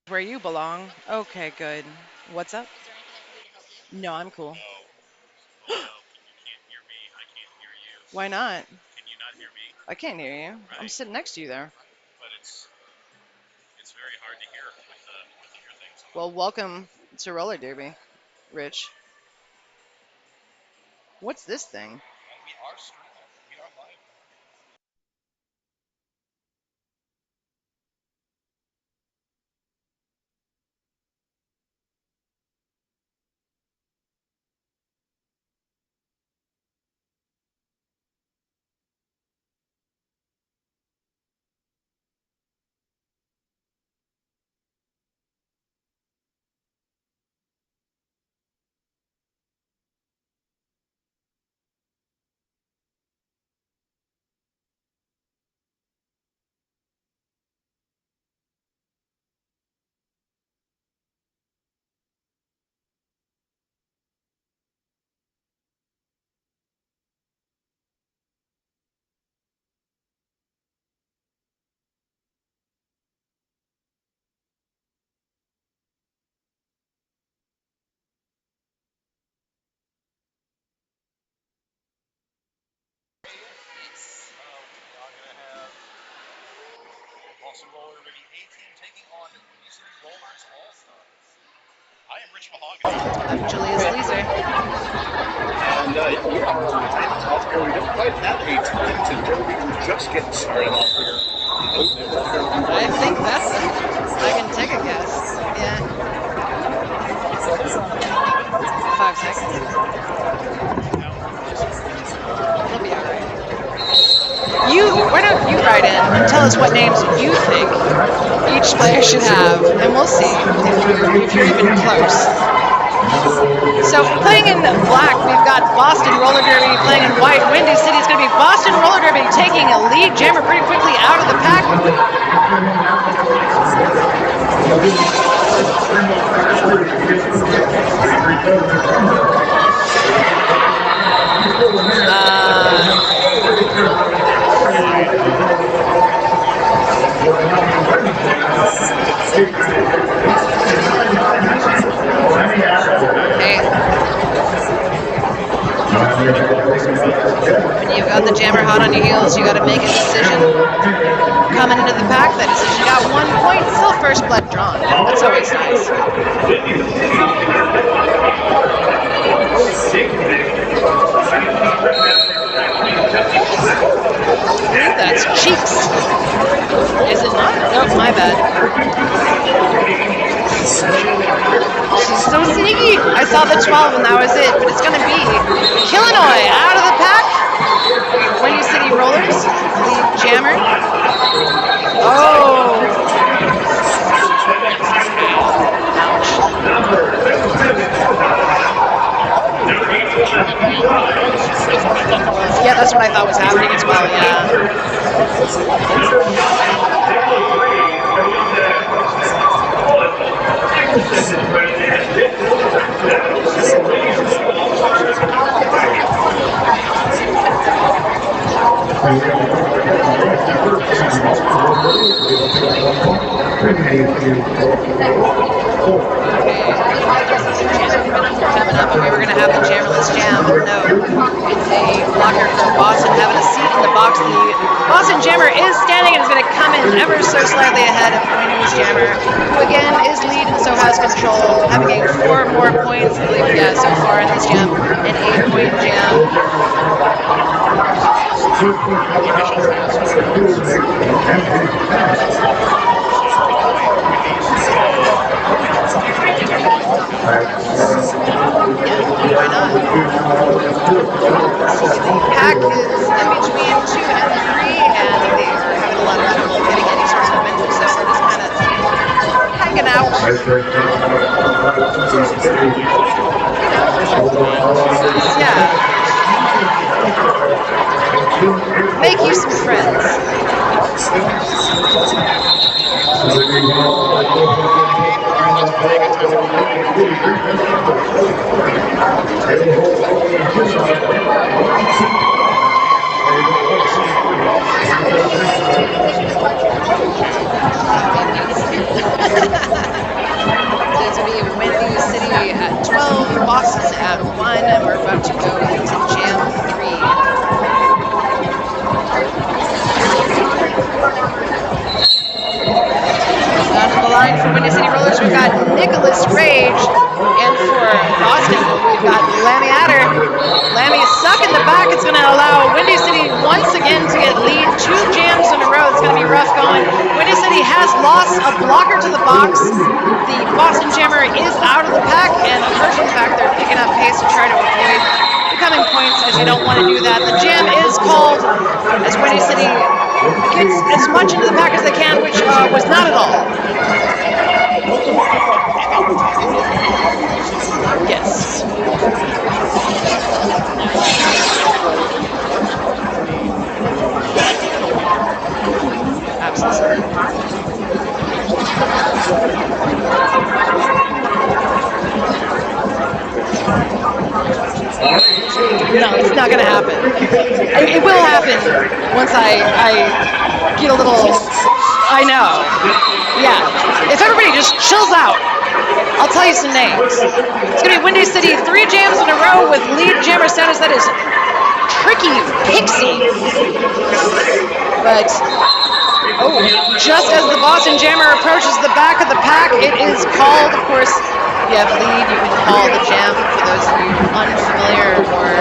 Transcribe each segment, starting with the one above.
Where you belong. Okay, good. What's up? No, I'm cool. Why not? I can't hear you. I'm sitting next to you there. Well, welcome to roller derby, Rich. What's this thing? I'm Julius Leeser. And we are off here. We don't quite have a talented derby. We're just getting started off here. I think that's it. I can take a guess. Yeah, 5 seconds. He'll be alright. Why don't you write in and tell us what names you think each player should have, and we'll see if you're even close. So playing in black, we've got Boston Roller Derby. Playing in white, Windy City is going to be Boston Roller Derby taking a lead jammer pretty quickly out of the pack. Hey, when you've got the jammer hot on your heels, you got to make a decision. Coming into the pack, that decision got 1 point. Still first blood drawn. That's always nice. That's cheeks. Is it not? Oh, my bad. She's so sneaky. I saw the 12 and that was it, but it's going to be Illinois out of the pack. Windy City Rollers, lead jammer. Oh. Yeah, that's what I thought was happening as well, yeah. Coming up, we were going to have the Jammerless Jam. No, it's a blocker for Boston having a seat in the box. The Boston Jammer is standing and is going to come in ever so slightly ahead of Windy's Jammer, who again is lead and so has control, having gained 4 more points, I believe, yeah, so far in this jam, an 8-point jam. Yeah, why not? Pack is in between 2 and 3, and they are having a lot of trouble getting any sort of momentum, so we're just kind of hanging out. Yeah. Make you some friends. Nicholas Rage. And for Boston, we've got Lammy Adder. Lammy stuck in the back. It's going to allow Windy City once again to get lead. 2 jams in a row. It's going to be rough going. Windy City has lost a blocker to the box. The Boston Jammer is out of the pack, and Virgin Pack, they're picking up pace to try to avoid becoming points because you don't want to do that. The jam is called as Windy City gets as much into the pack as they can, which was not at all. Yes. Absolutely. No, it's not going to happen. It will happen once I get a little, I know. Yeah, if everybody just chills out, I'll tell you some names. It's going to be Windy City, 3 jams in a row with lead jammer status. That is Tricky Pixie. But, oh, just as the Boston Jammer approaches the back of the pack, it is called, of course. If you have lead, you can call the jam for those of you unfamiliar or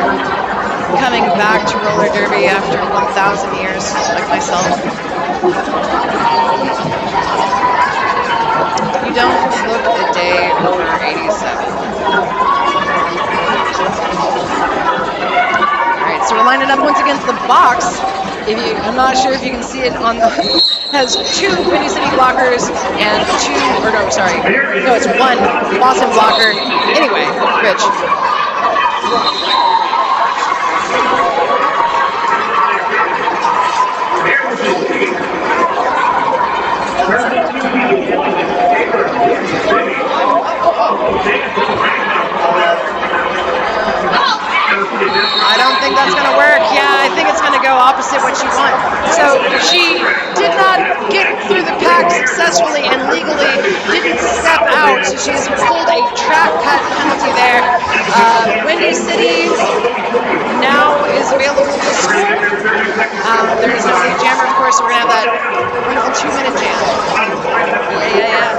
coming back to roller derby after 1,000 years, like myself. You don't look a day over 87. All right, so we're lining up once against the box. I'm not sure if you can see it on the, has 2 Windy City blockers and 2, or no, sorry, no, it's 1 Boston blocker. Anyway, Rich. I don't think that's going to work. Yeah, I think it's going to go opposite what you want. So she did not get through the pack successfully and legally didn't step out. So she's pulled a track cut penalty there. Windy City now is available to score. There is no lead jammer, of course, so we're going to have that wonderful 2-minute jam. Yeah.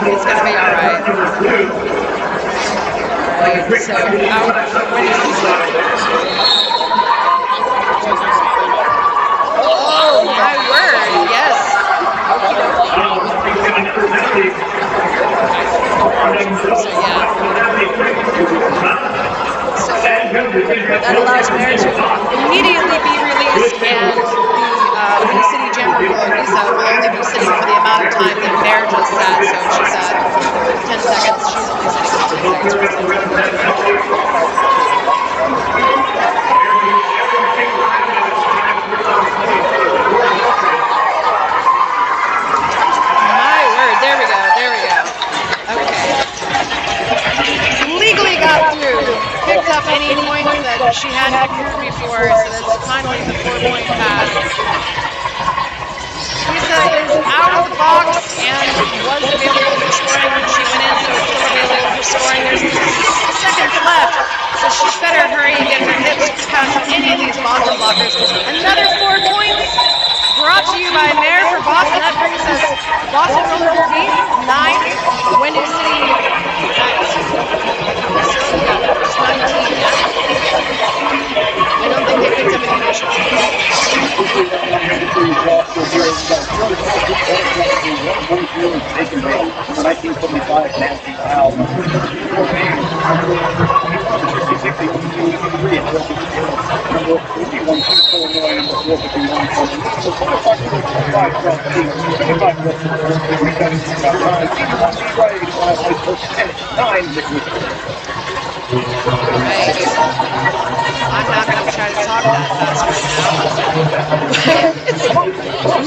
It's going to be all right. So out for Windy City. Oh my word, yes. So yeah. So that allows Mare to immediately be released, and the Windy City Jammer Lisa will only be sitting for the amount of time that Mare just sat. So she's at 10 seconds. She's only sitting for 10 seconds. My word, there we go. Okay. Legally got through. Picked up any points that she hadn't accrued before, so that's finally the 4-point pass. Lisa is out of the box and was available for scoring when she went in, so it's still available for scoring. There's 6 seconds left, so she better hurry and get her hips past any of these Boston blockers. Another 4 points brought to you by Mare for Boston. That brings us Boston Roller Derby 9, Windy City just 19, yeah? I don't think they picked up any additional. Right. I'm not going to try to talk that fast right now.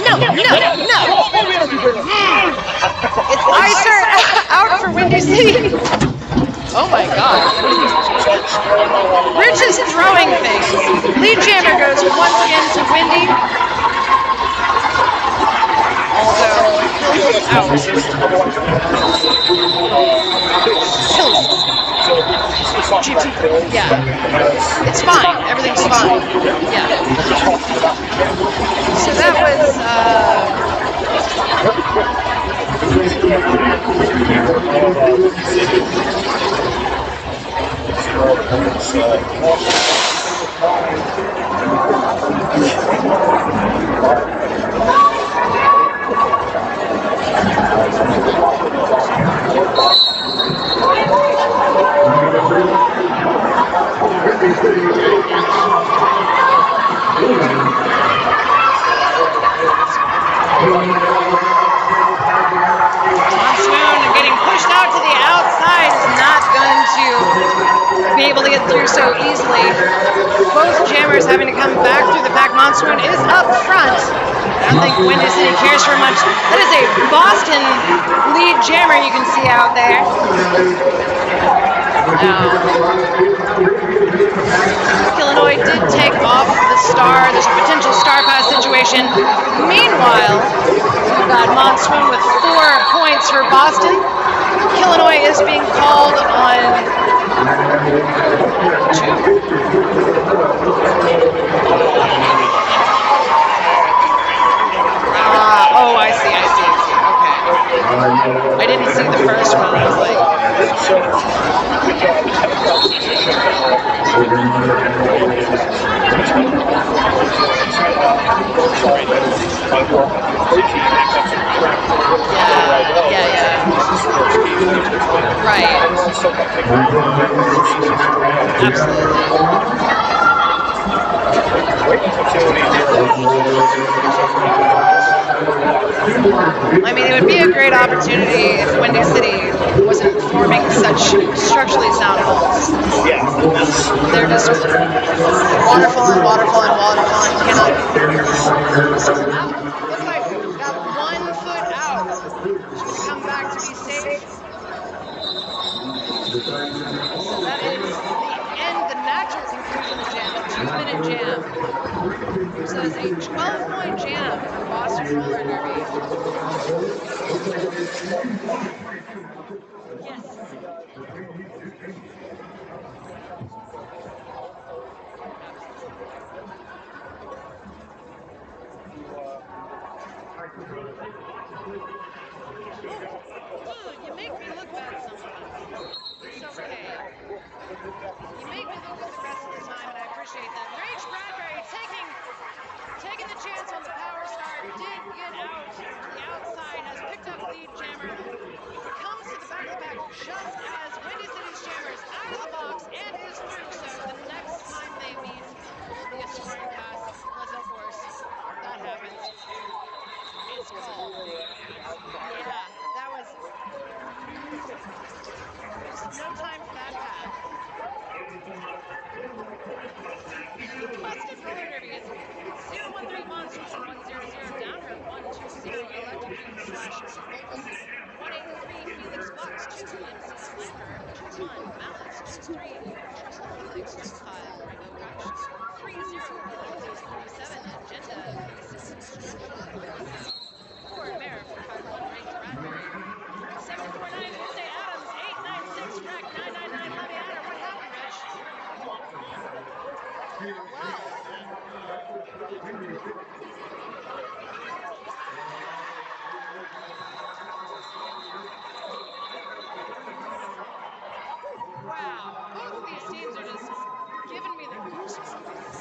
No. It's Icer out for Windy City. Oh my God. Rich is throwing things. Lead jammer goes once again to Windy. Although Hills is out. Hills. Yeah. It's fine. Everything's fine. Yeah. So that was Monsoon getting pushed out to the outside is not going to be able to get through so easily. Both jammers having to come back through the pack. Monsoon is up front. I don't think Windy City cares for much. That is a Boston lead jammer you can see out there. Illinois did take off the star. There's a potential star pass situation. Meanwhile, we've got Monsoon with 4 points for Boston. Illinois is being called on 2. Oh, I see. Okay. I didn't see the first one. I was Yeah. Right. I mean, it would be a great opportunity if Windy City wasn't forming such structurally sound holes. Yeah, they're just waterfall and cannot. Looks like got 1 foot out. She's gonna come back to be safe. So that is the natural conclusion of the jam, a 2-minute jam. So it's a 12-point jam for Boston Roller Derby. Yes. You make me look bad sometimes. It's okay. You make me look good the rest of the time, and I appreciate that. Rach Bradbury taking the chance on the power start, did get out to the outside, has picked up lead jammer, comes to the back of the pack just as Windy City's jammers out of the box and is through, so the next time they meet will be a scoring pass, unless of course that happens. It's called. Yeah, that was just no time for that pad. Boston Roller Derby is 013 Monsoon, 100 Downer, 120 Electric Dream / Volts, 183 Felix Fox, 2 MC Slammer, 21 Malice, 23 Triple Helix, 25 Rainbow Crash, 30 Elective 37 Agenda, 36 Structurally Clear Sound, 4 Mare 451 Rink Bradbury, 749 Tuesday Adams, 896 Frack, 999 Levy Adder. What happened, Rich? Wow. Wow. Both of these teams are just giving me the goosebumps.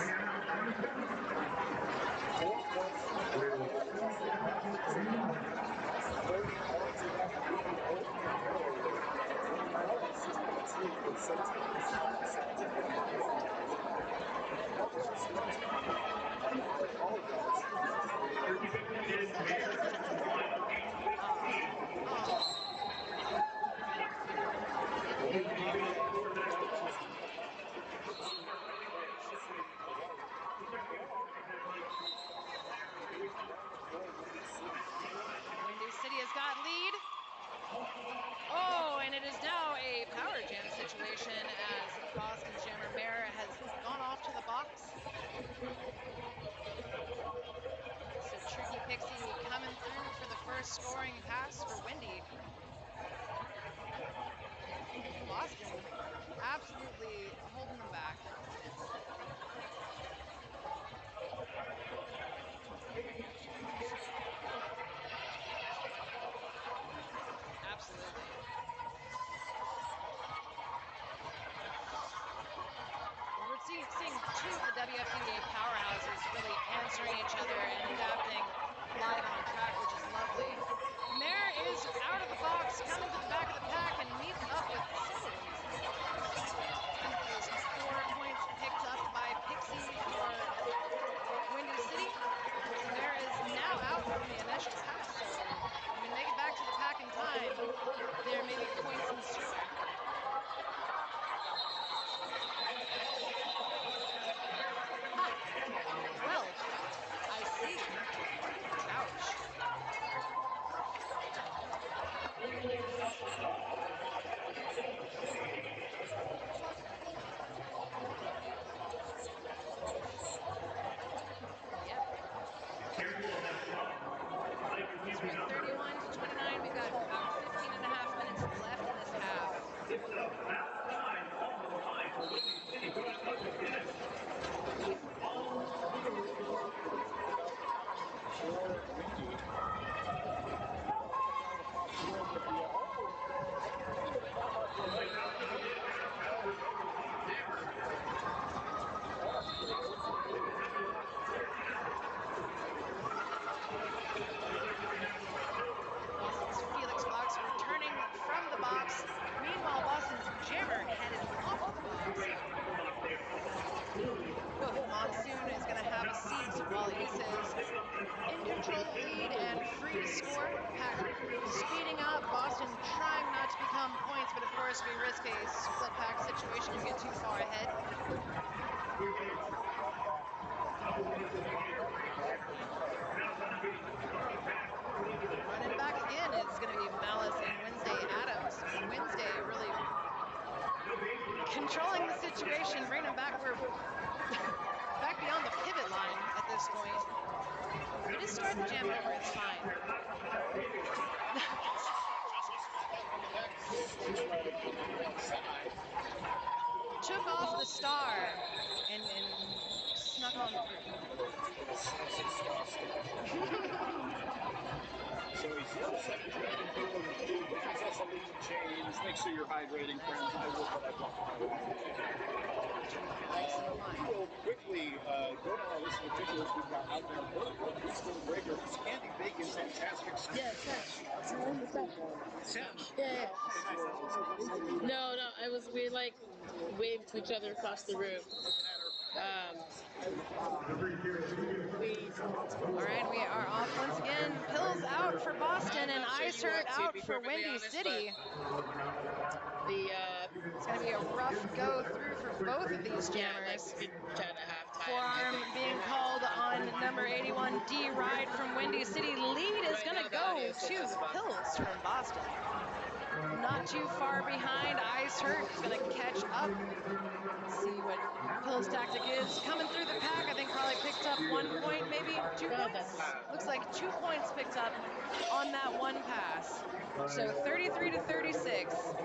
Windy City has got lead. Oh, and it is now a power jam situation as Boston's jammer Mare has gone off to the box. So Tricky Pixie coming through for the first scoring pass for Windy. Boston absolutely holding them back. two of the WFDDA powerhouses really answering each other and adapting live on track, which is lovely. Mare is out of the box, coming to the back of the pack, and meets up with several Windy City players. I think it was 4 points picked up by Pixie for Windy City. Mare is now out from the initial pass, so when we make it back to the pack in time, there may be points in store. Ha! Well, I see. Ouch. Yep. So we're 31-29. We've got about 15 and a half minutes left in this half. Boston's Felix Fox returning from the box. Meanwhile, Boston's Jammer headed off the box. Whoa, Monsoon is going to have a seat while Ace is in control of the lead and free to score. Pack speeding up. Boston trying not to become points, but of course we risk a split pack situation if we get too far ahead. Running back again is going to be Malice and Wednesday Adams. Wednesday really controlling the situation, bringing them back. We're back beyond the pivot line at this point. We just start the jam over, it's fine. Took off the star and snuck on through. So he's 0-7 driving people and has a lead change. Make sure you're hydrating, friends. I will, but I won't. We will quickly go down our list of officials we've got out there. Vertical, Crystal Breaker, Candy Bacon, fantastic. Yeah, Sam. Yeah. No, we like waved to each other across the room. All right, we are off once again. Pills out for Boston and Ice Hurt out for Windy City. It's going to be a rough go through for both of these jammers. Forearm being called on number 81, D Ride from Windy City. Lead is going to go to Pills from Boston. Not too far behind. Ice Hurt is going to catch up. Let's see what Pills' tactic is. Coming through the pack, I think probably picked up 1 point, maybe 2 points. Looks like 2 points picked up on that one pass. So 33-36.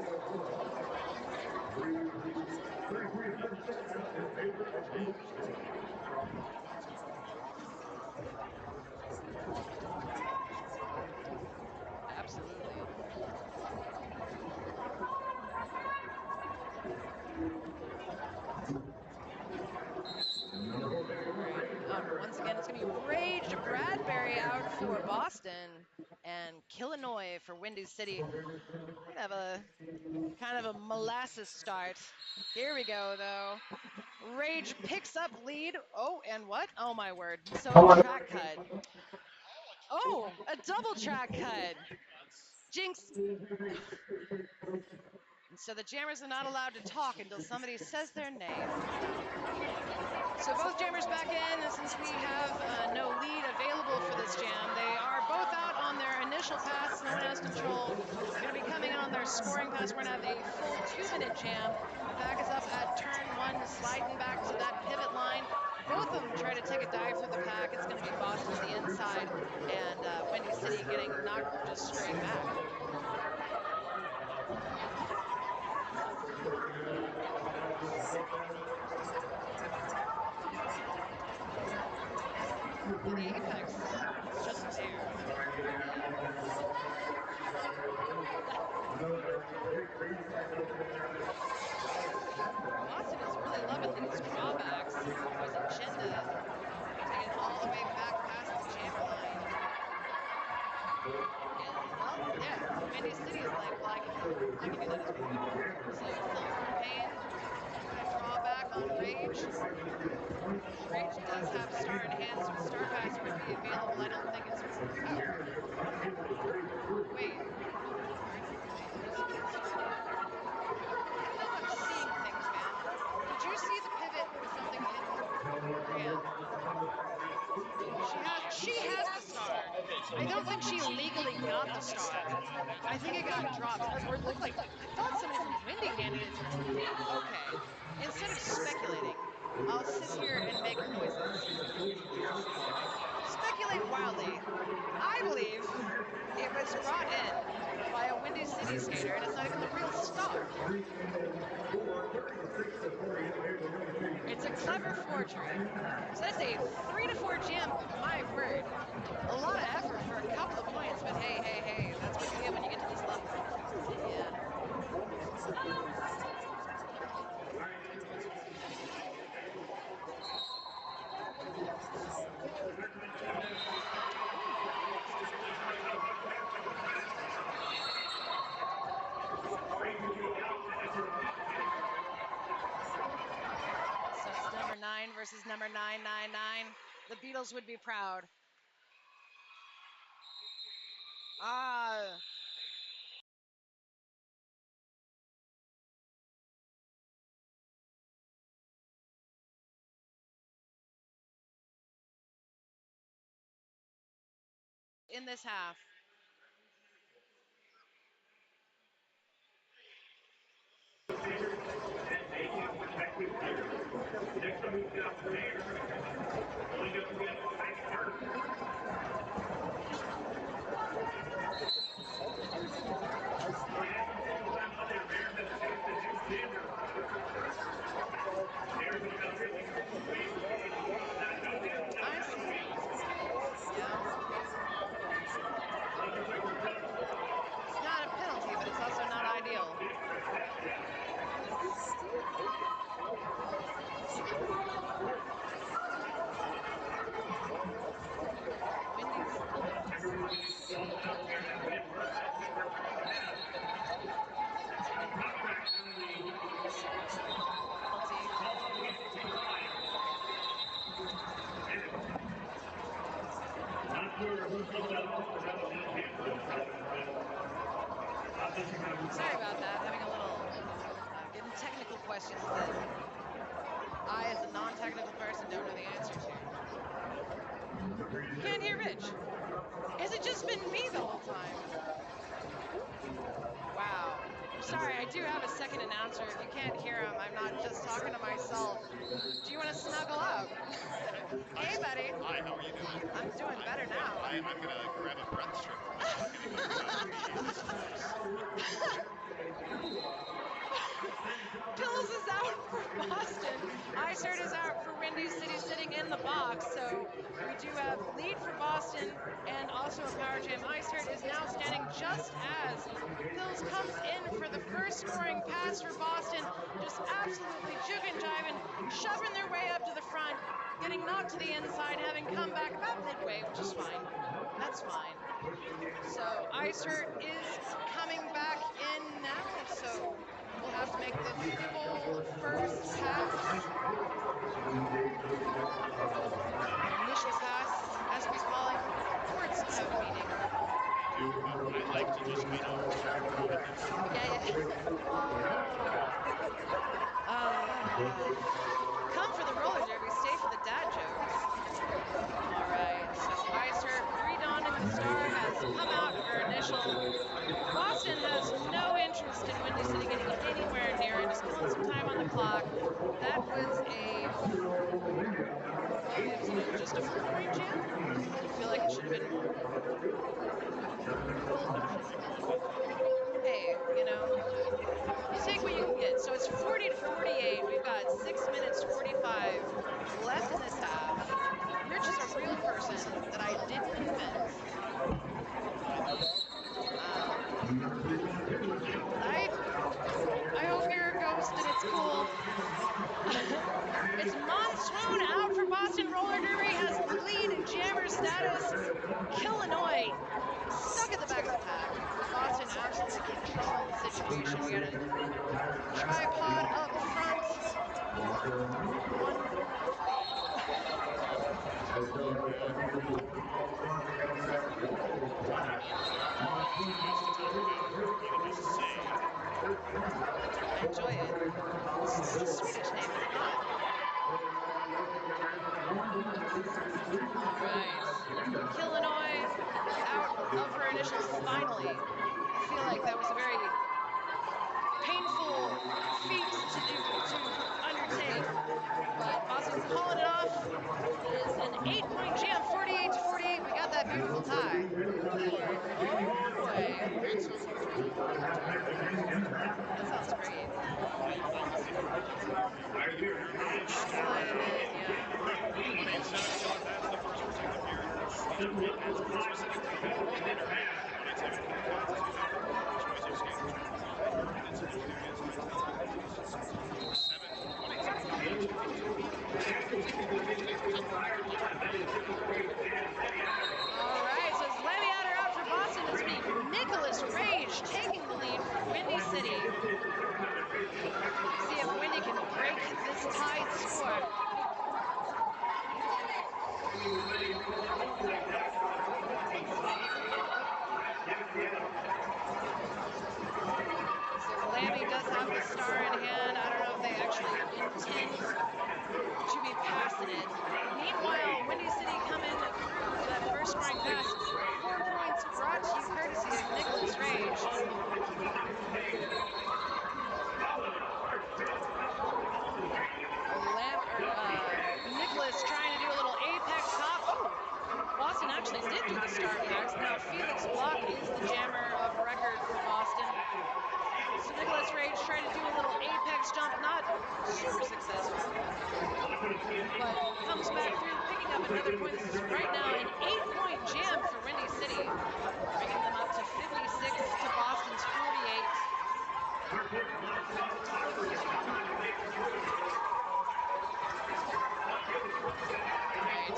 Absolutely. Once again, it's going to be Rage Bradbury out for Boston and Illinois for Windy City. We're going to have a kind of a molasses start. Here we go, though. Rage picks up lead. Oh, and what? Oh, my word. So track cut. Oh, a double track cut. Jinx. So the jammers are not allowed to talk until somebody says their name. So both jammers back in, and since we have no lead available for this jam, they are both out on their initial pass. No one has control. They're going to be coming in on their scoring pass. We're going to have a full 2-minute jam. The pack is up at turn 1, sliding back to that pivot line. Both of them try to take a dive through the pack. It's going to be Boston to the inside, and Windy City getting knocked just straight back. The apex is just there. Boston is really loving these drawbacks. on Rage. Rage does have Star in hand, so Star Pass would be available. I don't think it's... Oh. Wait. Wait, who's starting? I don't know if I'm seeing things, man. Did you see the pivot with something in Brienne? She has the star. I don't think she legally got the star. I think it got dropped. Or it looked like... I thought somebody from Windy handed it to her. Okay. Instead of speculating, I'll sit here and make noises. Speculate wildly. I believe it was brought in by a Windy City skater, and it's not even the real star. It's a clever forgery. So that's a 3-4 jam. My word. A lot of effort for a couple of points, but hey, hey, hey, that's what you get when you get to this level. Yeah. So it's number 9 versus number 999. The Beatles would be proud. Ah. In this half. I see. Yeah. It's not a penalty, but it's also not ideal. Windy's. Penalty. Sorry about that. Having a little, getting technical questions that I, as a non-technical person, don't know the answer to. Can't hear Rich. Has it just been me the whole time? Wow. I'm sorry, I do have a second announcer. If you can't hear him, I'm not just talking to myself. Do you want to snuggle up? Hey, buddy. Hi, how are you doing? I'm doing better now. I'm going to grab a breath strip from you. I'm going to go be this close. Pills is out for Boston. Isert is out for Windy City, sitting in the box. So we do have lead for Boston and also a power jam. Isert is now standing just as Pills comes in for the first scoring pass for Boston. Just absolutely juking, jiving, shoving their way up to the front, getting knocked to the inside, having come back about midway, which is fine. That's fine. So Isert is coming back in now. So we'll have to make the full first pass. Initial pass, as we call it. Words have meaning. I like to just kind of start throwing this. Yeah. Come for the roller derby, stay for the dad jokes. All right, so Isert, redonning the star, has come out of her initial. Boston has no interest in Windy City getting anywhere near it, just killing some time on the clock. That was just a 4-point jam? I feel like it should have been more. Hey, you take what you can get. So it's 40-48. We've got 6 minutes 45 left in this half. Rich is a real person that I didn't invent. I hope you're a ghost and it's cool. It's Monsoon out for Boston. Roller Derby has lead jammer status. Illinois stuck at the back of the pack. Boston absolutely controlling the situation. We got a tripod up front. 1 point lead. Anytime Boston has to talk about even just saying I enjoy it. It's such a Swedish name, is it not? All right. Illinois out of her initials finally. I feel like that was a very painful feat to undertake, but Boston's pulling it off. It is an 8-point jam, 48-48. We got that beautiful tie. Oh boy, that sounds like it's going to be overtime. that sounds great. I can see the Rink barrier a little Slide it stiffer. in, yeah. But if that's the first protective barrier it has specific to that hitter, but it's even more points to choice of skaters from Everett and surrounding areas by team competitions. 27-20 All right, so it's Leviatter out for Boston. This will be Nicholas Rage taking the lead for Windy City. See if Windy can break this tied score. So Lammy does have the star in hand. I don't know if they actually intend to be passing it. Meanwhile, Windy City coming through for that first scoring pass. 4 points brought to you courtesy of Nicholas Rage. Nicholas trying to do a little apex hop. Oh, Boston actually did do the star max. Now Felix Block is the jammer of record for Boston. So Nicholas Rage tried to do a little apex jump, not super successful, but comes back through, picking up another point. This is right now an 8-point jam for Windy City, bringing them up to 56 to Boston's 48. All right.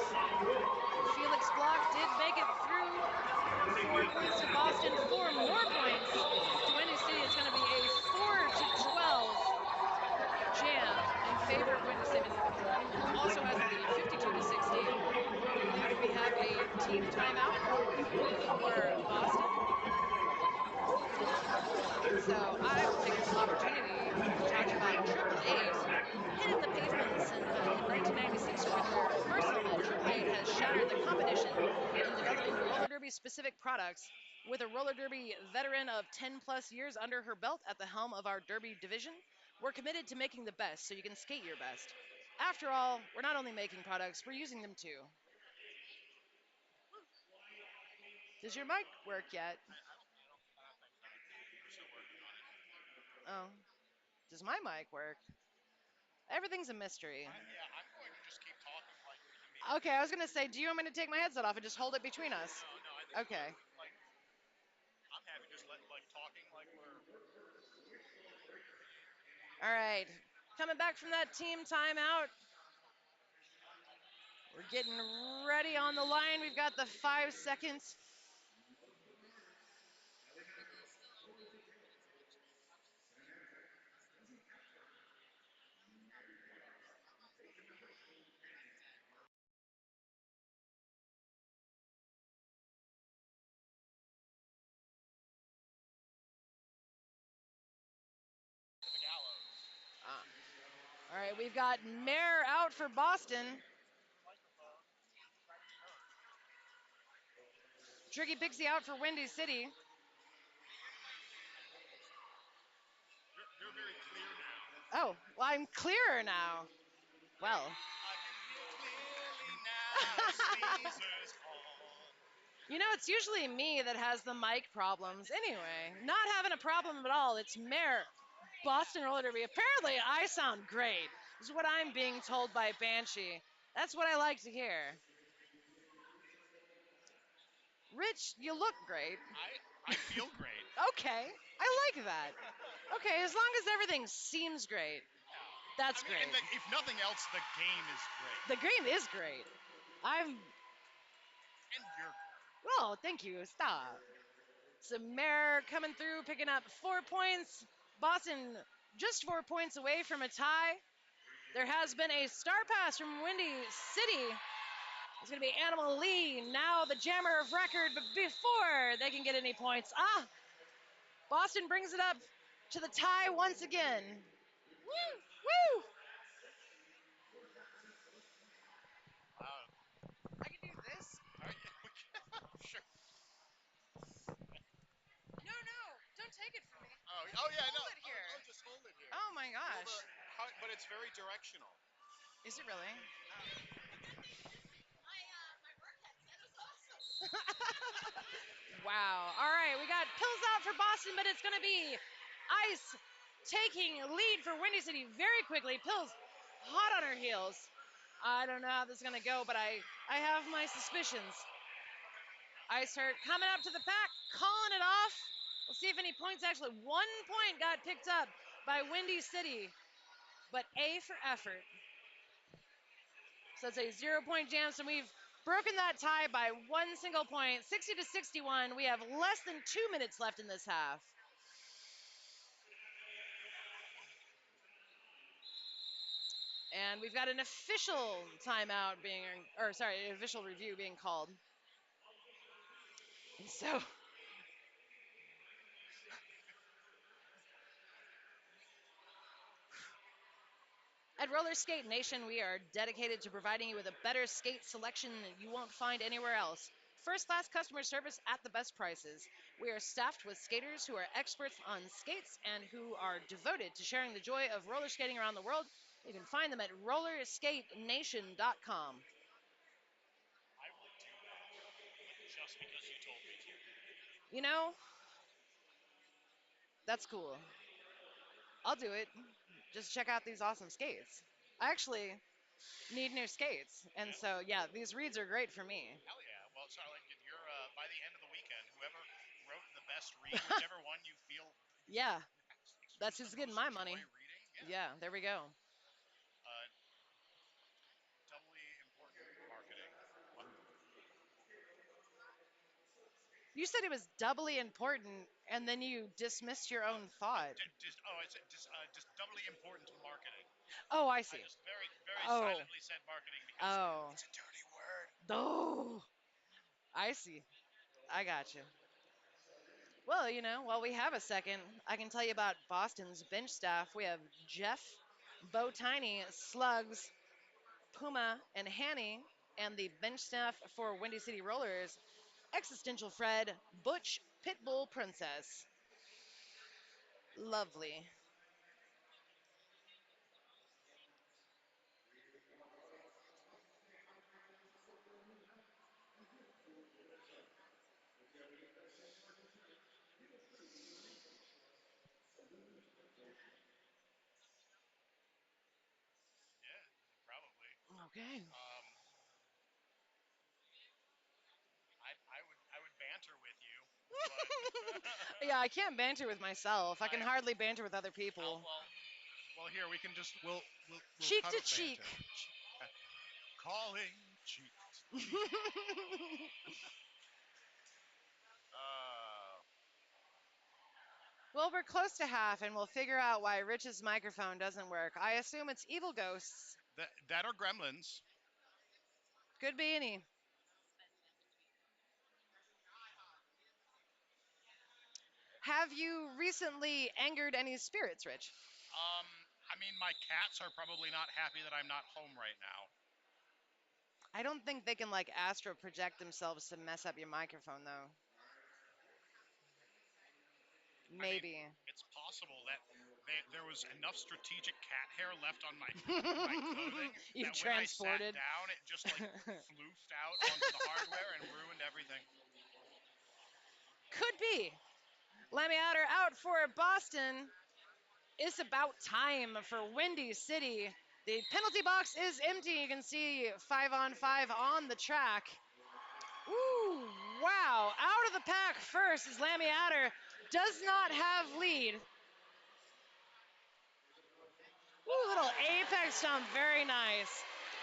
Felix Block did make it through. 4 points to Boston, 4 more points to Windy City. It's going to be a 4-12 jam in favor of Windy City. Also has the lead, 52-60. I believe we have a team timeout for Boston. So I will take this opportunity to talk about Triple Eight hitting the pavements in 1996 with their first helmet. Triple Eight has shattered the competition in developing roller derby specific products. With a roller derby veteran of 10 plus years under her belt at the helm of our derby division, we're committed to making the best so you can skate your best. After all, we're not only making products, we're using them too. Does your mic work yet? Oh. Does my mic work? Everything's a mystery. I'm going to just keep talking like we can be. Okay, I was gonna say, do you want me to take my headset off and just hold it between us? No, I think Okay. I'm happy just talking like we're. All right. Coming back from that team timeout. We're getting ready on the line. We've got the 5 seconds. The gallows. All right, we've got Mare out for Boston. Tricky Pixie out for Windy City. You're very clear now. Oh, well, I'm clearer now. Well. I can hear clearly now. Caesar's call. You know, it's usually me that has the mic problems. Anyway, not having a problem at all. It's Mare, Boston Roller Derby. Apparently, I sound great. This is what I'm being told by Banshee. That's what I like to hear. Rich, you look great. I feel great. Okay, I like that. Okay, as long as everything seems great, that's great. And if nothing else, the game is great. The game is great. And you're great. Well, thank you. Stop. So Mare coming through, picking up 4 points. Boston just 4 points away from a tie. There has been a star pass from Windy City. It's going to be Animal Lee, now the jammer of record, but before they can get any points, Boston brings it up to the tie once again. Woo! Woo! Wow. I can do this. Sure. No, don't take it from me. Oh yeah, no. Hold it here. Oh, just hold it here. Oh my Well, gosh. but it's very directional. Is it really? Wow. All right, we got Pills out for Boston, but it's going to be Ice taking lead for Windy City very quickly. Pills hot on her heels. I don't know how this is going to go, but I have my suspicions. Ice hurt coming up to the pack, calling it off. We'll see if any points actually. 1 point got picked up by Windy City, but A for effort. So it's a 0-point jam. So we've broken that tie by 1 single point, 60-61. We have less than 2 minutes left in this half. And we've got an official timeout an official review being called. And so at Roller Skate Nation, we are dedicated to providing you with a better skate selection that you won't find anywhere else. First-class customer service at the best prices. We are staffed with skaters who are experts on skates and who are devoted to sharing the joy of roller skating around the world. You can find them at rollerskatenation.com. I will do that, but just because you told me to. You know, that's cool. I'll do it. Just check out these awesome skates. I actually need new skates. And so, yeah, these reads are great for me. Hell yeah. Well, so like you're by the end of the weekend, whoever wrote the best read, whichever one you feel Yeah, that's experienced who's the getting most my joy money. reading. Yeah, there we go. Doubly important marketing. What? You said it was doubly important, and then you dismissed your own thought. Just doubly important marketing. Oh, I I see. just very Oh. silently said marketing because Oh. it's a dirty word. Oh, I see. I got you. Well, while we have a second, I can tell you about Boston's bench staff. We have Jeff, Bo Tiny, Slugs, Puma, and Hanny, and the bench staff for Windy City Rollers, Existential Fred, Butch, Pitbull Princess. Lovely. Yeah, probably. Okay. I would banter with you, but Yeah, I can't banter with myself. I can hardly banter with other people. well, here we can just we'll Cheek cut to it cheek. banter. Calling cheek to cheek. Uh, Well, we're close to half, and we'll figure out why Rich's microphone doesn't work. I assume it's evil ghosts. that are gremlins. Could be any. Have you recently angered any spirits, Rich? I mean, my cats are probably not happy that I'm not home right now. I don't think they can, astral project themselves to mess up your microphone, though. Maybe. I mean, it's possible that there was enough strategic cat hair left on my clothing You that transported. when I sat down, it just floofed out onto the hardware and ruined everything. Could be. Lemmy Otter out for Boston. It's about time for Windy City. The penalty box is empty. You can see 5-on-5 on the track. Ooh, wow. Out of the pack first is Lammy Adder. Does not have lead. Ooh, little apex jump. Very nice.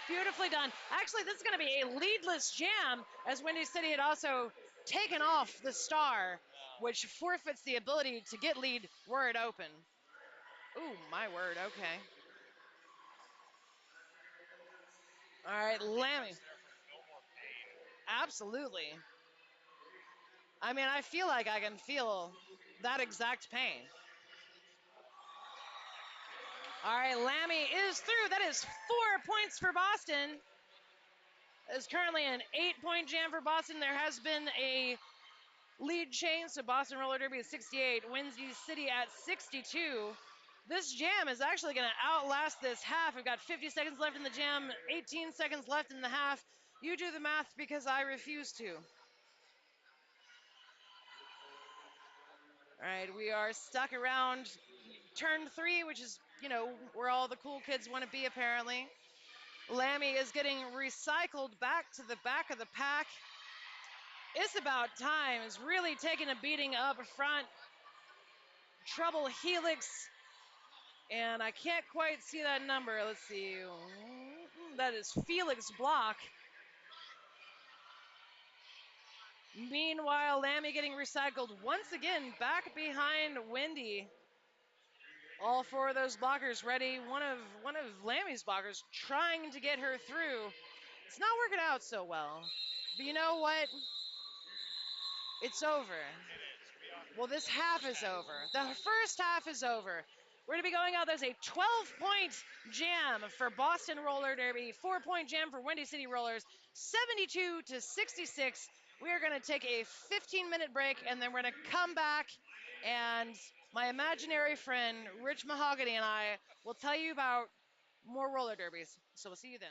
Beautifully done. Actually, this is going to be a leadless jam as Windy City had also taken off the star, which forfeits the ability to get lead were it open. Ooh, my word. Okay. All right, Lammy. There for no more pain. Absolutely. I mean, I feel like I can feel that exact pain. All right, Lammy is through. That is 4 points for Boston. It's currently an 8-point jam for Boston. There has been a lead change, so Boston Roller Derby is 68, Windy City at 62. This jam is actually going to outlast this half. We've got 50 seconds left in the jam, 18 seconds left in the half. You do the math because I refuse to. All right, we are stuck around turn 3, which is, where all the cool kids want to be, apparently. Lammy is getting recycled back to the back of the pack. It's about time. Is really taking a beating up front. Trouble Helix. And I can't quite see that number. Let's see. That is Felix Block. Meanwhile, Lammy getting recycled once again back behind Windy. All 4 of those blockers ready. One of Lammy's blockers trying to get her through. It's not working out so well. But you know what? It's over. It is. Well, this half is over. The first half is over. We're going to be going out. There's a 12-point jam for Boston Roller Derby, 4-point jam for Windy City Rollers, 72-66. We are going to take a 15-minute break, and then we're going to come back, and my imaginary friend, Rich Mahogany, and I will tell you about more roller derbies. So we'll see you then.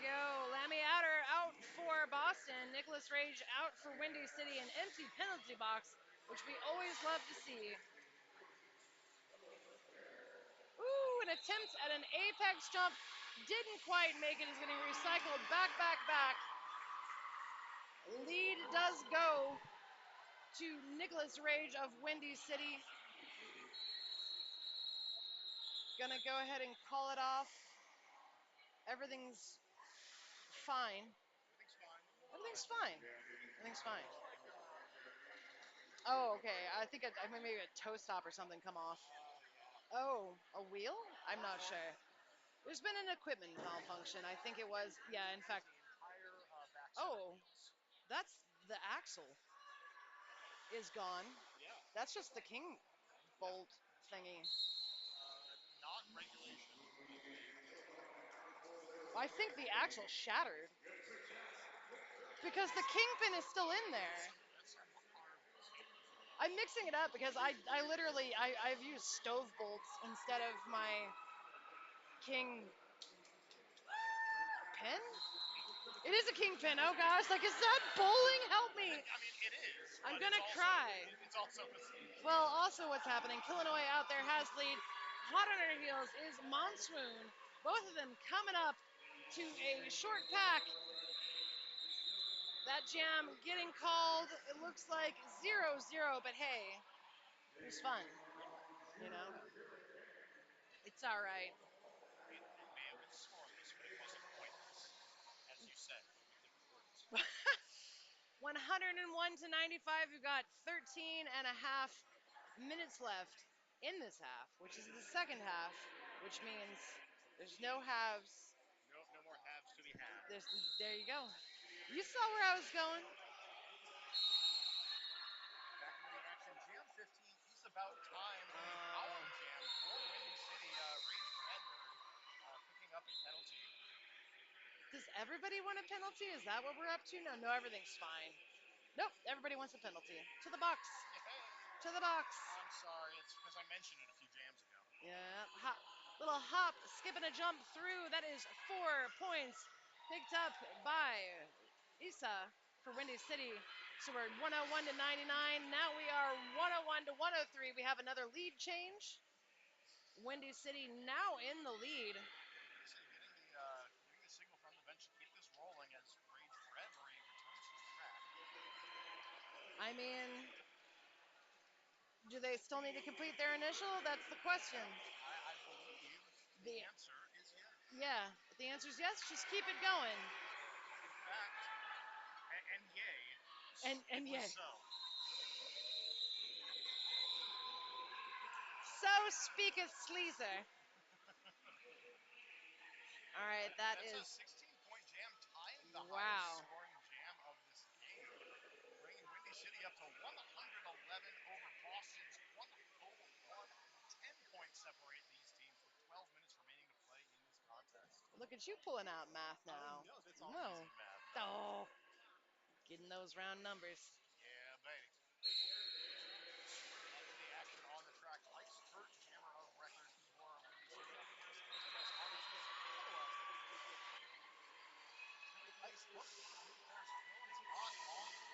go. Lammy Adder out for Boston. Nicholas Rage out for Windy City. An empty penalty box, which we always love to see. Ooh, an attempt at an apex jump. Didn't quite make it. Is getting recycled. Back. Lead does go to Nicholas Rage of Windy City. Gonna go ahead and call it off. Everything's fine. Everything's fine. Oh, okay. I think maybe a toe stop or something come off. Oh, a wheel? I'm not sure. There's been an equipment malfunction. I think it was, yeah, in fact. Oh, that's the axle is gone. Yeah. That's just the king bolt thingy. Not regulation. I think the axle shattered because the kingpin is still in there. That's I'm mixing it up because I've used stove bolts instead of my king pin. It is a king pin. Oh gosh, like is that bowling? Help me! I mean, it is. I'm but gonna it's also, cry. It's also a Well, also what's happening? Illinois out there has lead. Hot on her heels is Monsoon. Both of them coming up to a short pack. That jam getting called. It looks like 0-0, but hey, it was fun. You know, it's all right. It may have been scoreless, but it wasn't pointless. As you said, with different words. 101 to 95. We've got 13 and a half minutes left in this half, which is the second half, which means there's no halves. No more halves to be had. There you go. You saw where I was going. Back into the action. Jam 15 is about time. A power jam for Windy City. Rage Bradbury picking up a penalty. Does everybody want a penalty? Is that what we're up to? No, everything's fine. Nope, everybody wants a penalty. To the box. Hey. To the box. I'm sorry, it's because I mentioned it a few jams ago. Yeah, little hop, skip and a jump through. That is 4 points picked up by Issa for Windy City. So we're 101 to 99. Now we are 101 to 103. We have another lead change. Windy City now in the lead. Getting the signal from the bench to keep this rolling as Rage Bradbury returns to the track. I mean, do they still need to complete their initial? That's the question. I believe the answer is yes. Yeah, if the answer is yes, just keep it going. In fact, and yay. And yay. So. So speaketh Sleazer. All right, that's a 16-point jam, tying the wow. highest scoring jam of this game, bringing Windy City up to 111 over Boston's 101. 10 points separate these teams with 12 minutes remaining to play in this contest. Look at you pulling out math now. No, that's all easy math. Oh, getting those round numbers. Yeah, baby. Back to the action on the track. Ice Kurt, jammer of record for Windy City up against ABS Artisans, otherwise known as Ice. Whoops, there's Jones not on the wheels.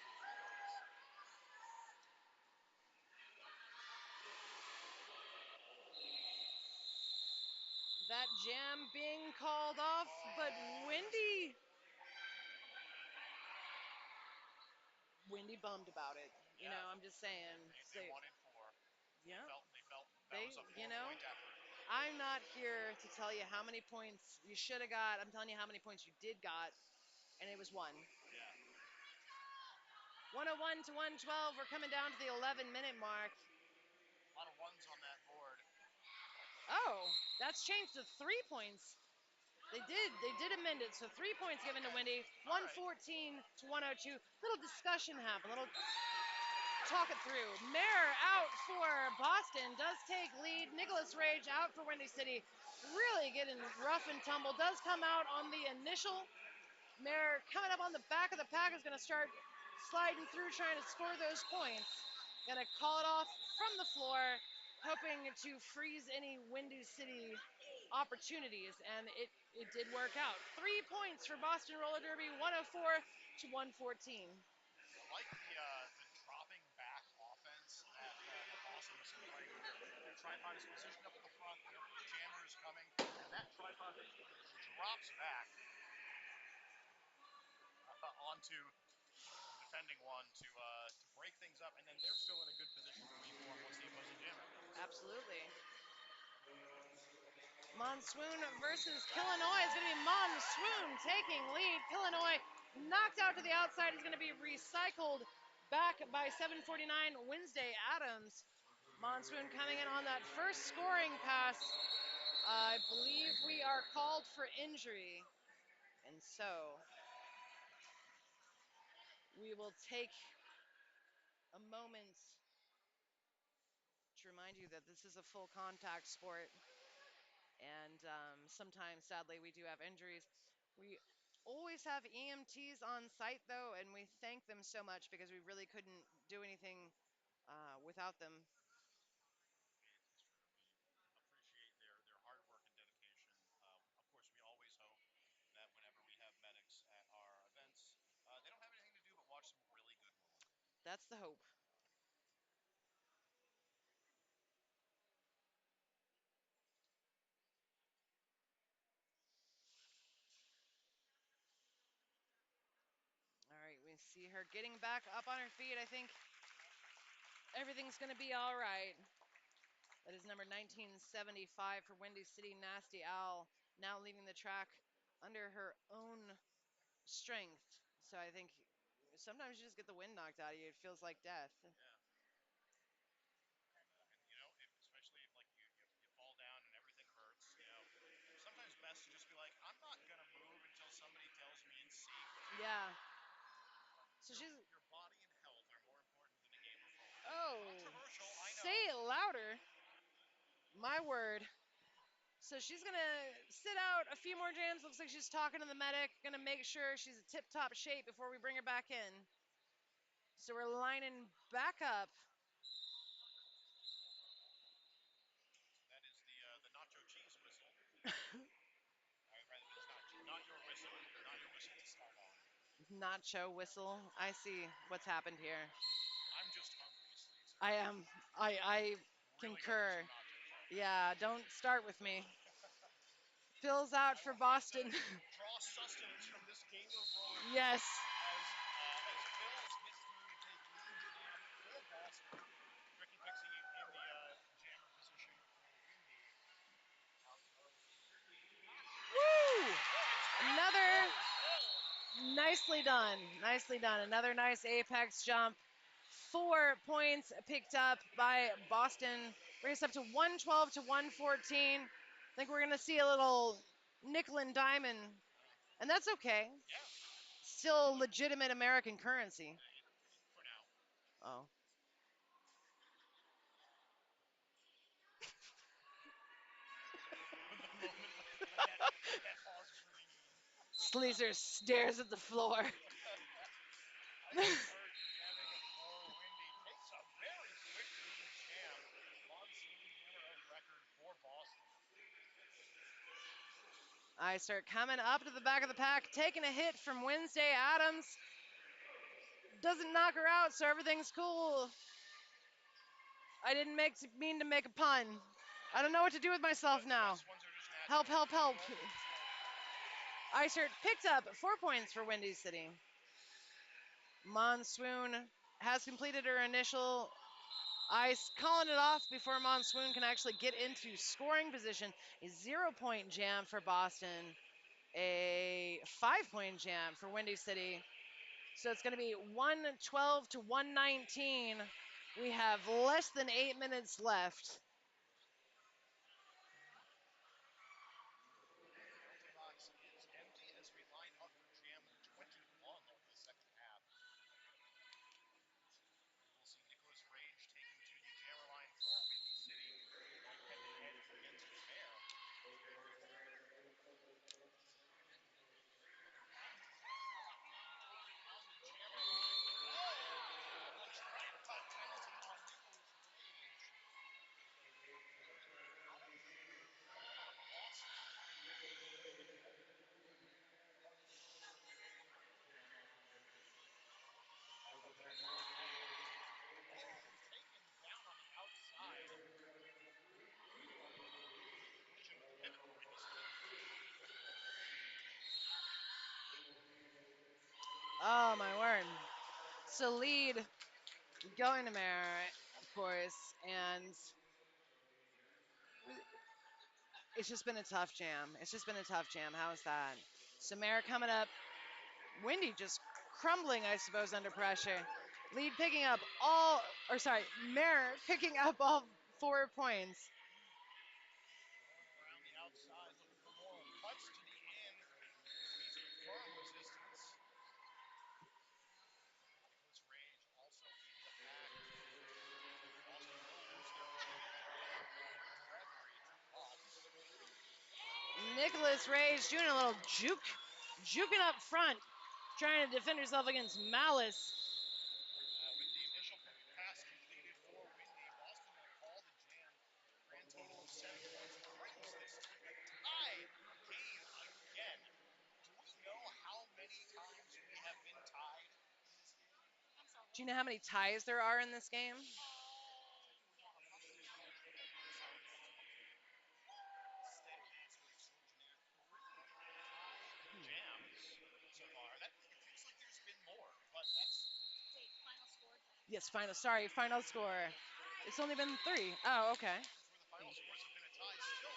That jam being called off, but Windy bummed about it. Yeah. You know, I'm just saying. They wanted 4. Yeah. They felt that was a 4-point effort. I'm not here to tell you how many points you should have got. I'm telling you how many points you did got, and it was 1. Yeah. 101 to 112. We're coming down to the 11-minute mark. A lot of ones on that board. Oh, that's changed to 3 points. They did amend it, so 3 points given to Windy. 114 to 102. Little discussion happened. Little talk it through. Mayer out for Boston. Does take lead. Nicholas Rage out for Windy City. Really getting rough and tumble. Does come out on the initial. Mayer coming up on the back of the pack is going to start sliding through trying to score those points. Going to call it off from the floor, hoping to freeze any Windy City opportunities, and it It did work out. 3 points for Boston Roller Derby, 104 to 114. I like the dropping back offense that Boston was playing. Their tripod is positioned up at the front. Their jammer is coming, and that tripod basically just drops back onto the defending one to break things up, and then they're still in a good position to reform once the opposing jammer comes. Absolutely. Monsoon versus Illinois is going to be Monsoon taking lead. Illinois knocked out to the outside is going to be recycled back by 7:49. Wednesday Adams. Monsoon coming in on that first scoring pass. I believe we are called for injury. And so we will take a moment to remind you that this is a full contact sport. And sometimes, sadly, we do have injuries. We always have EMTs on site, though, and we thank them so much because we really couldn't do anything without them. We appreciate their hard work and dedication. Of course, we always hope that whenever we have medics at our events, they don't have anything to do but watch some really good roll. That's the hope. All right, we see her getting back up on her feet. I think everything's going to be all right. That is number 1975 for Windy City, Nasty Owl, now leaving the track under her own strength. So I think sometimes you just get the wind knocked out of you. It feels like death. Yeah. And especially if like you fall down and everything hurts, sometimes best to just be like, I'm not gonna move until somebody tells me it's safe. Yeah. So Your body and health are more important than a game of roll. Oh, Controversial, I know. say it louder. My word. So she's going to sit out a few more jams. Looks like she's talking to the medic, going to make sure she's in tip-top shape before we bring her back in. So we're lining back up. That is the nacho cheese whistle. Not your whistle. Not your whistle to start off. Nacho whistle. I see what's happened here. I'm just hungry, Sleezer. I am. I concur. Yeah, don't start with me. Phil's out for Boston. Draw sustenance from this game of roll. Yes. As Phil's hit through to take lead jam for Boston. Ricky Pixie in the jammer position for Woo! Windy. Nicely done. Nicely done. Another nice apex jump. 4 points picked up by Boston. Brings us up to 112 to 114. I think we're going to see a little nickel and diamond, and that's okay. Yeah. Still legitimate American currency. For now. Oh. The moment that pause is ringing. Sleazer stares at the floor. I just heard jamming for Windy. Takes a very quick lead jam. Monsoon jammer of record for Boston. I start coming up to the back of the pack, taking a hit from Wednesday Adams. Doesn't knock her out, so everything's cool. I didn't mean to make a pun. I don't know what to do with myself now. Help, help, help. Icert picked up 4 points for Windy City. Monsoon has completed her initial ice, calling it off before Monsoon can actually get into scoring position. A 0-point jam for Boston. A 5-point jam for Windy City. So it's going to be 112 to 119. We have less than 8 minutes left. Penalty box is empty as we line up for jam 21 of the second half. We'll see Nicholas Rage taking to the jammer line for Windy City, going head-to-head against Bear. On the jammer line. Oh! A tripod penalty on Nicholas Rage. Oh, my word. So lead going to Mare, of course, and it's just been a tough jam. It's just been a tough jam. How is that? So Mare coming up. Wendy just crumbling, I suppose, under pressure. Lead picking up Mare picking up all 4 points. Going around the outside, looking for more cuts to the in. Meet some firm resistance. Nicholas Rage also in the pack. Boston will lose their lead there. Gregory to Butts. Nicholas Rage doing a little juking up front, trying to defend herself against Malice. With the initial pass completed for Windy, Boston going to call the jam. Grand total of 7 points brings this to a tie game again. Do we know how many times we have been tied in this game? Do you know how many ties there are in this game? I'm not sure if I've decided to stay close with extraordinaire 3 tie jams so far. That it feels like there's been more, but that's Yes, final score. It's only been 3. Oh, okay. where the final scores have been a tie. Still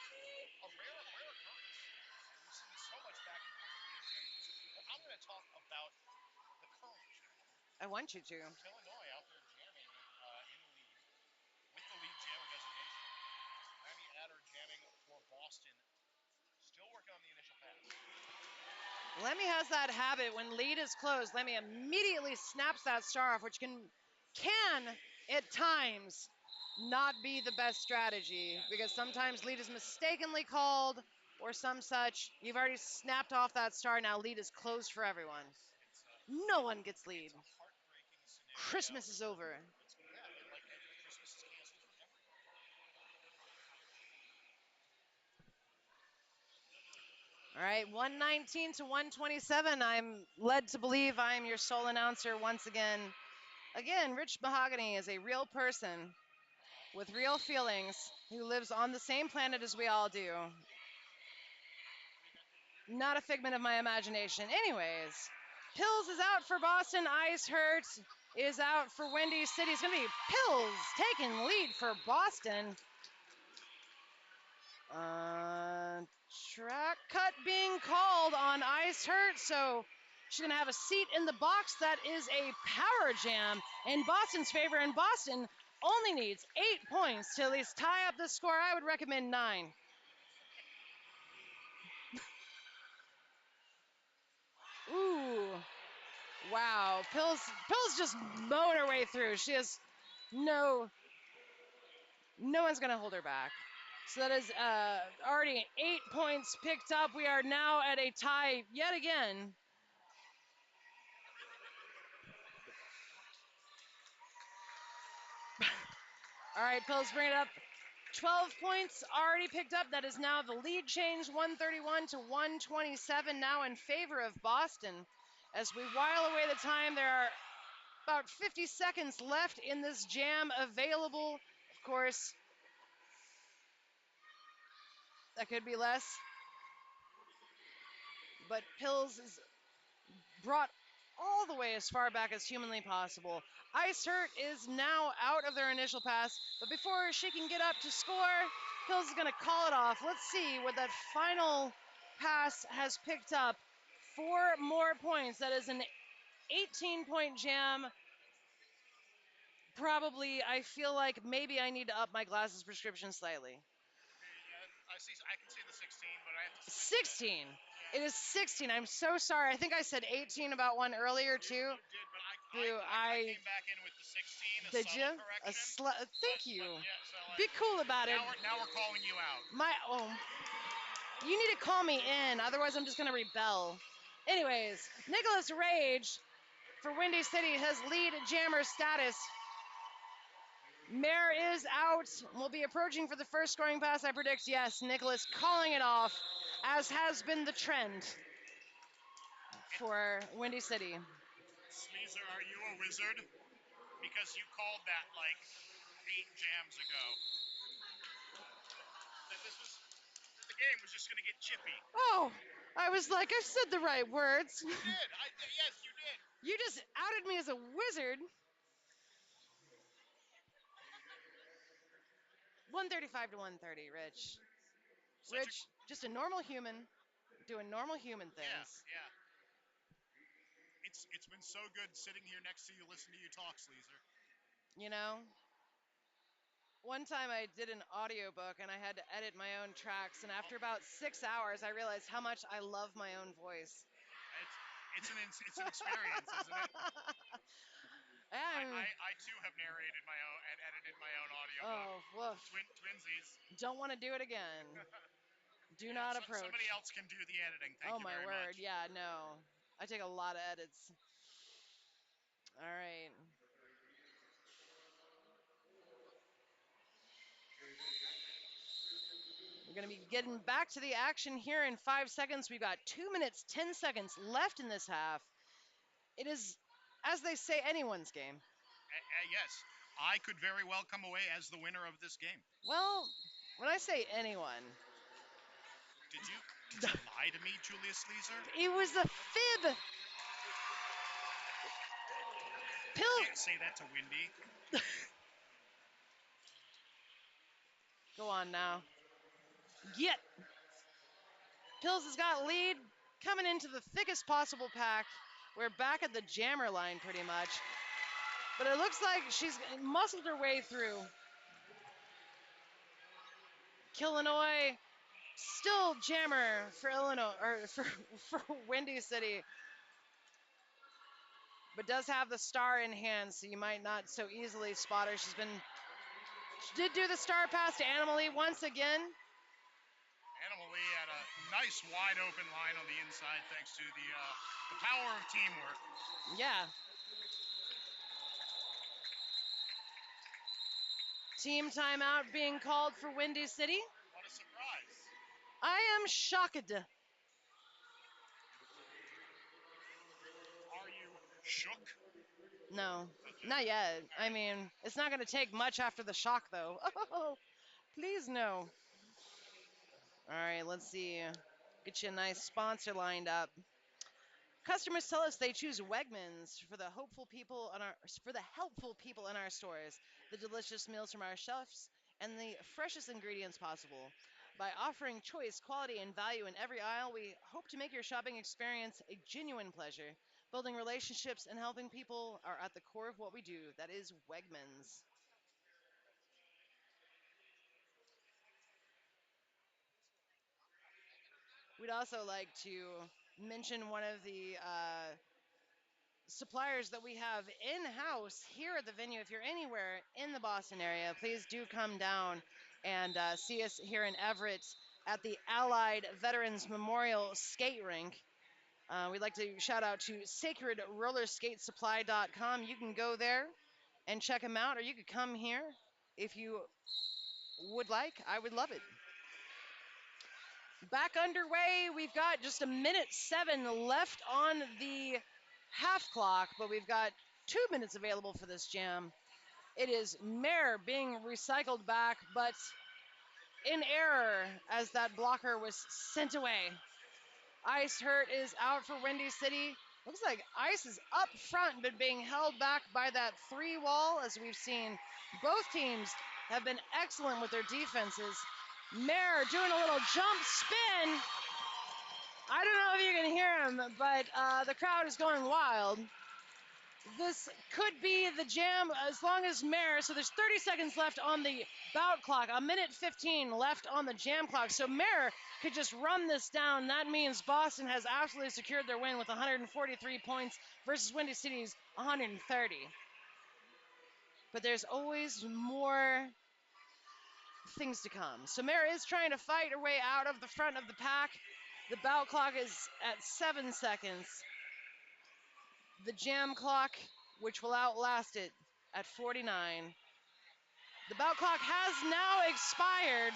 a rare occurrence. We've seen so much back and forth lead changes, but I'm going to talk about the current jam. I want you to. Illinois out there jamming in the lead with the lead jammer designation. Remy Adder jamming for Boston. Still working on the initial pass. Lemmy has that habit when lead is closed. Lemmy immediately snaps that star off, which can at times not be the best strategy because sometimes lead is mistakenly called or some such. You've already snapped off that star. Now lead is closed for everyone. No one gets lead. It's a heartbreaking scenario. Christmas is over. Christmas is canceled for everyone. All right, 119 to 127. I'm led to believe I'm your sole announcer once again. Again, Rich Mahogany is a real person with real feelings who lives on the same planet as we all do. Not a figment of my imagination. Anyways, Pills is out for Boston. Ice Hurt is out for Windy City. It's going to be Pills taking lead for Boston. Track cut being called on Ice Hurt, so she's going to have a seat in the box. That is a power jam in Boston's favor, and Boston only needs 8 points to at least tie up the score. I would recommend 9. Ooh. Wow. Pills just mowed her way through. She has no one's going to hold her back. So that is already 8 points picked up. We are now at a tie yet again. All right, Pills, bring it up. 12 points already picked up. That is now the lead change, 131 to 127, now in favor of Boston. As we while away the time, there are about 50 seconds left in this jam available. Of course, that could be less. But Pills is brought all the way as far back as humanly possible. Ice Hurt is now out of their initial pass, but before she can get up to score, Pills is going to call it off. Let's see what that final pass has picked up. 4 more points. That is an 18-point jam. Probably, I feel like maybe I need to up my glasses prescription slightly. I can see the 16, but I have to switch 16. It is 16. I'm so sorry. I think I said 18 about one earlier, too. You did, but I came back in with the 16, a did subtle you? correction. Thank you. But yeah, so Be cool about it. Now we're calling you out. You need to call me in, otherwise I'm just going to rebel. Anyways, Nicholas Rage for Windy City has lead jammer status. Mare is out. Will be approaching for the first scoring pass, I predict. Yes, Nicholas calling it off, as has been the trend for Windy City. Sneezer, are you a wizard? Because you called that like 8 jams ago. That the game was just going to get chippy. Oh, I was like, I said the right words. You did. Yes, you did. You just outed me as a wizard. 135 to 130, Rich. Such a Rich, just a normal human doing normal human yeah, things. yeah. It's been so good sitting here next to you, listening to you talk, Sleazer. You know? One time I did an audiobook and I had to edit my own tracks, and after about 6 hours I realized how much I love my own voice. It's an experience, isn't it? I'm, I too have narrated my own and edited my own audiobook. oh, woof. Twinsies. Don't want to do it again. Do not Somebody approach. else can do the editing. Thank Oh you my very word, much. yeah, no. I take a lot of edits. All right. We're going to be getting back to the action here in 5 seconds. We've got 2 minutes, 10 seconds left in this half. It is, as they say, anyone's game. Yes, I could very well come away as the winner of this game. Well, when I say anyone, Did you lie to me, Julius Sleazer? it was a fib. Can't say that to Windy. Go on now. Get. Pills has got lead coming into the thickest possible pack. We're back at the jammer line pretty much. But it looks like she's muscled her way through. Illinois still jammer for Illinois or for Windy City. But does have the star in hand, so you might not so easily spot her. She did do the star pass to Animalie once again. Animal Lee had a nice wide open line on the inside thanks to the power of teamwork. Yeah. Team timeout being called for Windy City. What a surprise. I am shocked. Are you shook? No, Okay. not yet. All I right. mean, it's not going to take much after the shock, though. Oh, please no. All right, let's see. Get you a nice sponsor lined up. Customers tell us they choose Wegmans for the helpful people in our stores, the delicious meals from our chefs, and the freshest ingredients possible. By offering choice, quality, and value in every aisle, we hope to make your shopping experience a genuine pleasure. Building relationships and helping people are at the core of what we do. That is Wegmans. We'd also like to mention one of the suppliers that we have in-house here at the venue. If you're anywhere in the Boston area, please do come down and see us here in Everett at the Allied Veterans Memorial Skate Rink. We'd like to shout out to sacredrollerskatesupply.com. You can go there and check them out, or you could come here if you would like. I would love it. Back underway. We've got just 1:07 left on the half clock, but we've got 2 minutes available for this jam. It is Mare being recycled back, but in error as that blocker was sent away. Ice Hurt is out for Windy City. Looks like Ice is up front, but being held back by that 3 wall, as we've seen. Both teams have been excellent with their defenses. Mare doing a little jump spin. I don't know if you can hear him, but the crowd is going wild. This could be the jam as long as Mare, so there's 30 seconds left on the bout clock, 1:15 left on the jam clock. So Mare could just run this down. That means Boston has absolutely secured their win with 143 points versus Windy City's 130. But there's always more things to come. So Mare is trying to fight her way out of the front of the pack. The bout clock is at 7 seconds. The jam clock, which will outlast it, at 49. The bout clock has now expired.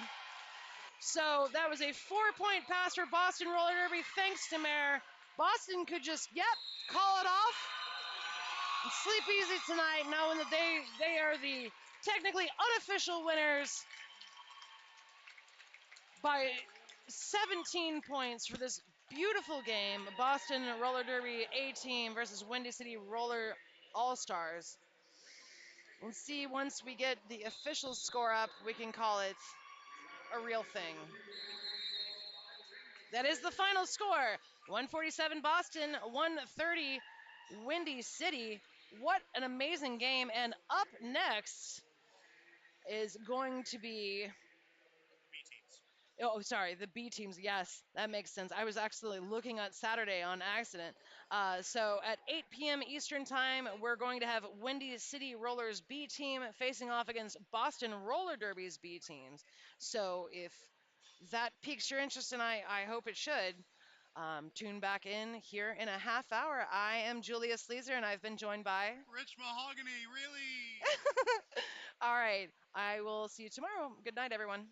So that was a 4-point pass for Boston Roller Derby thanks to Mare. Boston could just, call it off and sleep easy tonight, knowing that they are the technically unofficial winners by 17 points for this beautiful game. Boston Roller Derby A team versus Windy City Roller All Stars. Let's see, once we get the official score up, we can call it a real thing. That is the final score. 147 Boston, 130 Windy City. What an amazing game. And up next is going to be... B teams. Oh, sorry, the B teams. Yes, that makes sense. I was actually looking at Saturday on accident. So at 8 p.m. Eastern Time, we're going to have Windy City Rollers B team facing off against Boston Roller Derby's B teams. So if that piques your interest, and I hope it should, tune back in here in a half hour. I am Julia Sleazer, and I've been joined by... Rich Mahogany, really? All right, I will see you tomorrow. Good night, everyone.